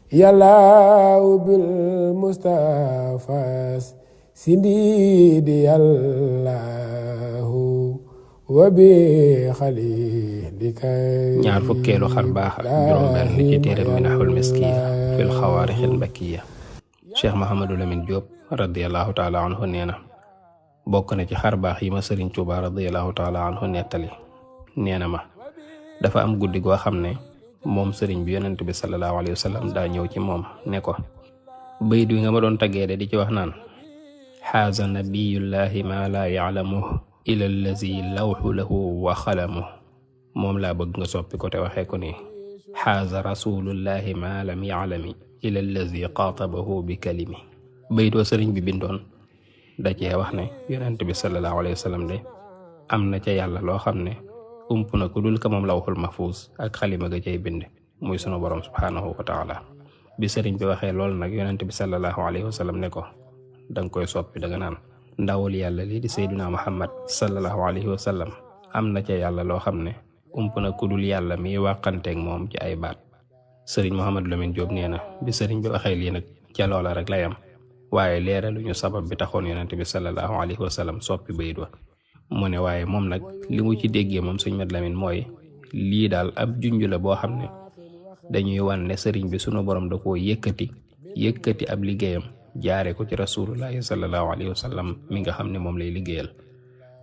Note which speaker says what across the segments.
Speaker 1: yàllaaw bil Mustafa sindidi yàllaahu wa bi xalilika
Speaker 2: ñaar fukkeelu xar baax ak juróom benn ci téere Minahul Miskiya fil xawaarixil mbakkiya. Cheikh Mouhamadou Lamine Diop radiyallahu taala anhu nee na bokk na ci xar baax yi ma Sëriñ Tuuba radiyallahu taala anhu nettali. nee na ma dafa am guddi goo xam ne moom sëriñ bi yonent bi sallallahu alayhi wa sallam daa ñëw ci moom ne ko bayit wi nga ma doon taggee de di ci wax naan xaaza nabiyullahi ma laa ya'lamuhu ila allazi lawxu lahu wa xalamuhu moom laa bëgg nga soppi ko te waxee ko nii xaaza rasulullahi ma lam ya'lami ila allazi qaatabahu bi kalimi. bayit wa sëriñ bi bindoon da cee wax ne yonent bi sallallahu alayhi wa sallam de am na ca yàlla loo xam ne ump na ku dul ka moom lawxul mahfuus ak xalima ga cay bind muy sunu borom subhaanahu wa taala. bi sëriñ bi waxee loolu nag yonent bi sallallahu alayhi wa sallam ne ko danga koy soppi danga naan ndawul yàlla lii di sayduna muhammad sallallahu alayhi wa sallam am na ca yàlla loo xam ne ump na ku dul yàlla miy wàqanteeg moom ci ay baat. sëriñ Mouhamadou Lamine Diop nee na bi sëriñ bi waxee lii nag ca loola rek lay am waaye leeraluñu sabab bi taxoon yonent bi sallallahu alayhi wa sallam soppi bayit wa. mu ne waaye moom nag li mu ci déggee moom sëñ Mat Lamin mooy lii daal ab junj la boo xam ne dañuy wan ne sëriñ bi sunu borom da koo yëkkati ab liggéeyam jaare ko ci rasulullahi sallallahu alayhi wa sallam mi nga xam ne moom lay liggéeyal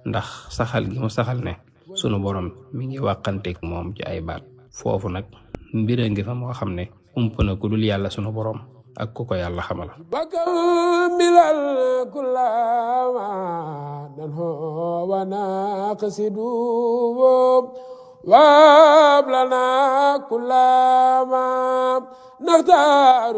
Speaker 2: ndax saxal gi mu saxal ne sunu borom mi ngi wàqanteeg moom ci ay baat. foofu nag mbir a ngi fa moo xam ne ump na ku dul yàlla sunu borom ak ku ko yàlla xamal.
Speaker 1: وابلنا كل ما نختار